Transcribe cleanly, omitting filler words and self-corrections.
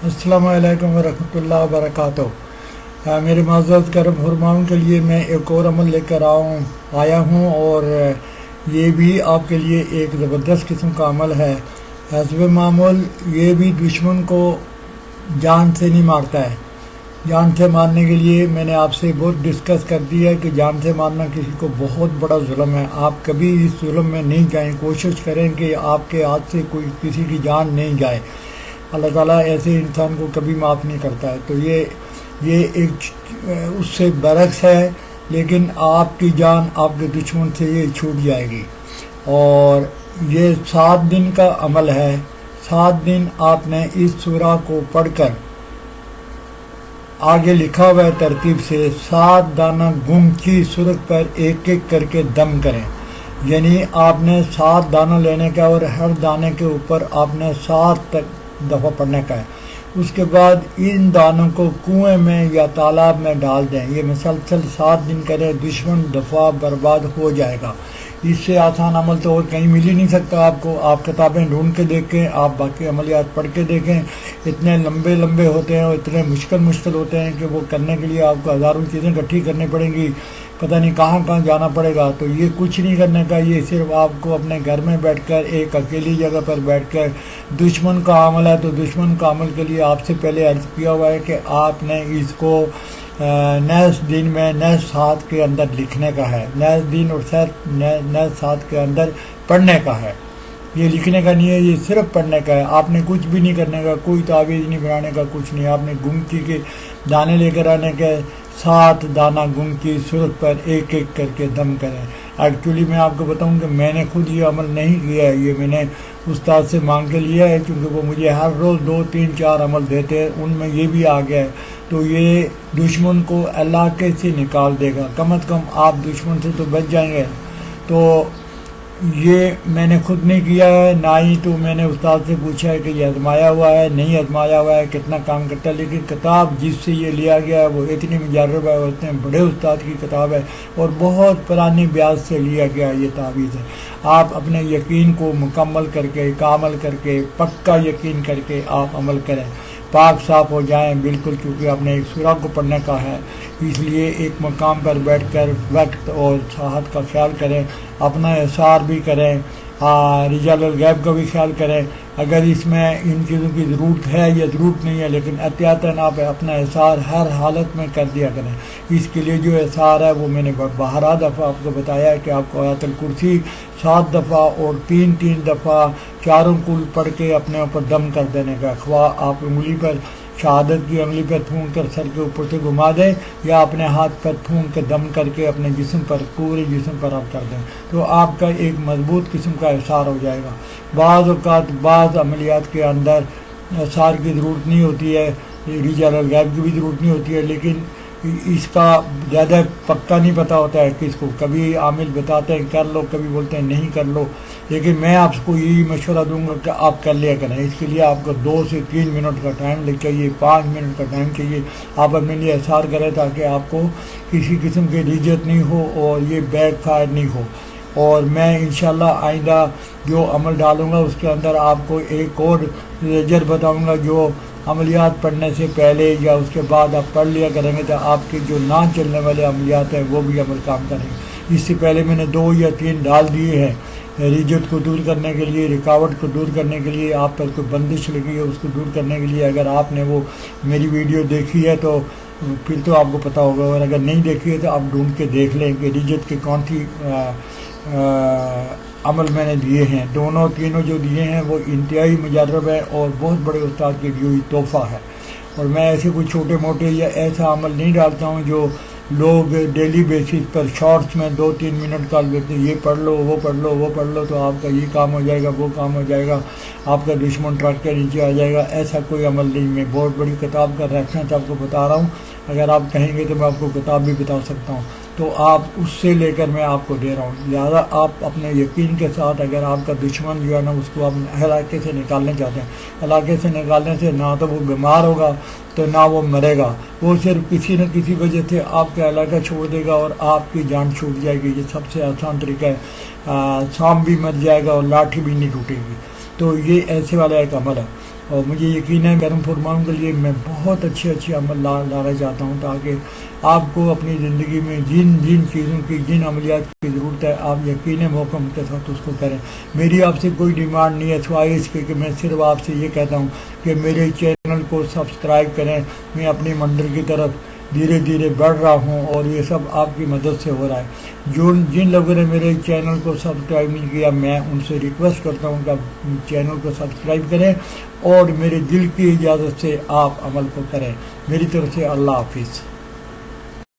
अस्सलामु अलैकुम वरहमतुल्लाहि वबरकातुहू। मेरे माज़रत करम फरमाऊँ के लिए मैं एक और अमल लेकर आया हूँ, और ये भी आपके लिए एक ज़बरदस्त किस्म का अमल है। हस्ब मामूल ये भी दुश्मन को जान से नहीं मारता है। जान से मारने के लिए मैंने आपसे बहुत डिस्कस कर दिया है कि जान से मारना किसी को बहुत बड़ा जुल्म है। आप कभी इस जुल्म में नहीं जाएं, कोशिश करें कि आपके हाथ से कोई किसी की जान नहीं जाए। अल्लाह ताला ऐसे इंसान को कभी माफ़ नहीं करता है। तो ये एक उससे बरक्स है, लेकिन आपकी जान आपके दुश्मन से ये छूट जाएगी। और ये 7 दिन का अमल है। 7 दिन आपने इस सूरा को पढ़कर, आगे लिखा हुआ है तरतीब से, 7 दाना गुम की सुरख पर एक एक करके दम करें। यानी आपने 7 दाना लेने का और हर दाने के ऊपर आपने 7 दफ़ा पढ़ने का है। उसके बाद इन दानों को कुएं में या तालाब में डाल दें। ये मुसलसल 7 दिन करें, दुश्मन दफ़ा बर्बाद हो जाएगा। इससे आसान अमल तो और कहीं मिल ही नहीं सकता आपको। आप किताबें ढूंढ के देखें, आप बाकी अमलियात पढ़ के देखें, इतने लंबे लंबे होते हैं और इतने मुश्किल होते हैं कि वो करने के लिए आपको हज़ारों चीज़ें इकट्ठी करनी पड़ेंगी, पता नहीं कहाँ कहाँ जाना पड़ेगा। तो ये कुछ नहीं करने का, ये सिर्फ आपको अपने घर में बैठकर एक अकेली जगह पर बैठकर दुश्मन का अमल है। तो दुश्मन का अमल के लिए आपसे पहले अर्ज़ किया हुआ है कि आपने इसको नए दिन में नए 7 के अंदर लिखने का है। नए दिन और नए 7 के अंदर पढ़ने का है। ये लिखने का नहीं है, ये सिर्फ पढ़ने का है। आपने कुछ भी नहीं करने का, कोई तावीज़ नहीं बनाने का, कुछ नहीं। आपने गुमकी के दाने लेकर आने के, 7 दाना गुम की सुरख पर एक एक करके दम करें। एक्चुअली मैं आपको बताऊं कि मैंने खुद ये अमल नहीं किया है, ये मैंने उस्ताद से मांग के लिया है, क्योंकि वो मुझे हर रोज़ 2, 3, 4 अमल देते हैं, उनमें ये भी आ गया है। तो ये दुश्मन को इलाके से निकाल देगा। कम अज़ कम आप दुश्मन से तो बच जाएंगे। तो ये मैंने खुद नहीं किया है, ना ही तो मैंने उस्ताद से पूछा है कि ये आजमाया हुआ है, नहीं आजमाया हुआ है, कितना काम करता है। लेकिन किताब जिससे ये लिया गया है वो इतनी मुजर्रब है, इतने बड़े उस्ताद की किताब है और बहुत पुरानी ब्याज से लिया गया ये तावीज़ है। आप अपने यकीन को मुकम्मल करके, कामल करके, पक्का यकीन करके आप अमल करें, पाक साफ हो जाएं बिल्कुल। क्योंकि आपने एक सूरा को पढ़ने का है, इसलिए एक मकाम पर बैठकर वक्त और साहत का ख्याल करें, अपना एहसार भी करें, रिजाल गैब का भी ख्याल करें। अगर इसमें इन चीज़ों की ज़रूरत है या ज़रूरत नहीं है, लेकिन एहतियातन आप अपना एहसार हर हालत में कर दिया करें। इसके लिए जो एहसार है वो मैंने 12 दफ़ा आपको बताया है कि आपको आयतुल कुर्सी 7 दफ़ा और 3-3 दफ़ा चारों कुल पढ़ के अपने ऊपर दम कर देने का। ख्वा आप उंगली पर, शहादत की उंगली पर फूंक कर सर के ऊपर से घुमा दें, या अपने हाथ पर फूंक के दम करके अपने जिस्म पर, पूरे जिस्म पर आप कर दें, तो आपका एक मजबूत किस्म का एहसार हो जाएगा। बाज़ औक़ात बाज़ अमलियात के अंदर एहसार की ज़रूरत नहीं होती है, रिजाल गैब की भी ज़रूरत नहीं होती है, लेकिन इसका ज़्यादा पक्का नहीं पता होता है किसको। कभी आमिल बताते हैं कर लो, कभी बोलते हैं नहीं कर लो। लेकिन मैं आपको यही मशवरा दूंगा कि आप कर लिया करें। इसके लिए आपको 2 से 3 मिनट का टाइम लग चाहिए, 5 मिनट का टाइम चाहिए। आप अपने लिए एहसार करें ताकि आपको किसी किस्म की रिजत नहीं हो और ये बैक फायर नहीं हो। और मैं इंशाल्लाह आइंदा जो अमल डालूँगा उसके अंदर आपको एक और लेजर बताऊँगा, जो अमलियात पढ़ने से पहले या उसके बाद आप पढ़ लिया करेंगे तो आपके जो ना चलने वाले अमलियात हैं वो भी अमल काम करेंगे। इससे पहले मैंने 2 या 3 डाल दिए हैं, रिजत को दूर करने के लिए, रुकावट को दूर करने के लिए, आप पर कोई बंदिश लगी है उसको दूर करने के लिए। अगर आपने वो मेरी वीडियो देखी है तो फिर तो आपको पता होगा, और अगर नहीं देखी है तो आप ढूंढ के देख लें कि रिजत के कौन सी अमल मैंने दिए हैं। दोनों तीनों जो दिए हैं वो इंतहाई मुजर्रब है और बहुत बड़े उस्ताद की दी हुई तोहफ़ा है। और मैं ऐसे कोई छोटे मोटे या ऐसा अमल नहीं डालता हूँ जो लोग डेली बेसिस पर शॉर्ट्स में 2-3 मिनट का लेते, ये पढ़ लो, वो पढ़ लो, वो पढ़ लो तो आपका ये काम हो जाएगा, वो काम हो जाएगा, आपका दुश्मन ट्रक के नीचे आ जाएगा। ऐसा कोई अमल नहीं। मैं बहुत बड़ी किताब का रेफरेंस आपको बता रहा हूँ, अगर आप कहेंगे तो मैं आपको किताब भी बता सकता हूँ। तो आप उससे लेकर मैं आपको दे रहा हूँ। लिहाजा आप अपने यकीन के साथ, अगर आपका दुश्मन जो है ना उसको आप इलाके से निकालने चाहते हैं, इलाके से निकालने से ना तो वो बीमार होगा तो ना वो मरेगा, वो सिर्फ किसी न किसी वजह से आपका इलाका छोड़ देगा और आपकी जान छूट जाएगी। ये सबसे आसान तरीका है। सांप भी मर जाएगा और लाठी भी नहीं टूटेगी। तो ये ऐसे वाला एक अमल है। اور مجھے یقین ہے کرم فرماؤں کے لیے میں بہت اچھے عمل لانا چاہتا ہوں، تاکہ آپ کو اپنی زندگی میں جن چیزوں کی، جن عملیات کی ضرورت ہے، آپ یقین محکم کے ساتھ اس کو کریں۔ میری آپ سے کوئی ڈیمانڈ نہیں ہے سوائے اس کے کہ میں صرف آپ سے یہ کہتا ہوں کہ میرے چینل کو سبسکرائب کریں۔ میں اپنی منزل کی طرف دھیرے دھیرے بڑھ رہا ہوں اور یہ سب آپ کی مدد سے ہو رہا ہے۔ جن لوگوں نے میرے چینل کو سبسکرائب نہیں کیا، میں ان سے ریکویسٹ کرتا ہوں کہ آپ چینل کو سبسکرائب کریں اور میرے دل کی اجازت سے آپ عمل کو کریں۔ میری طرف سے اللہ حافظ۔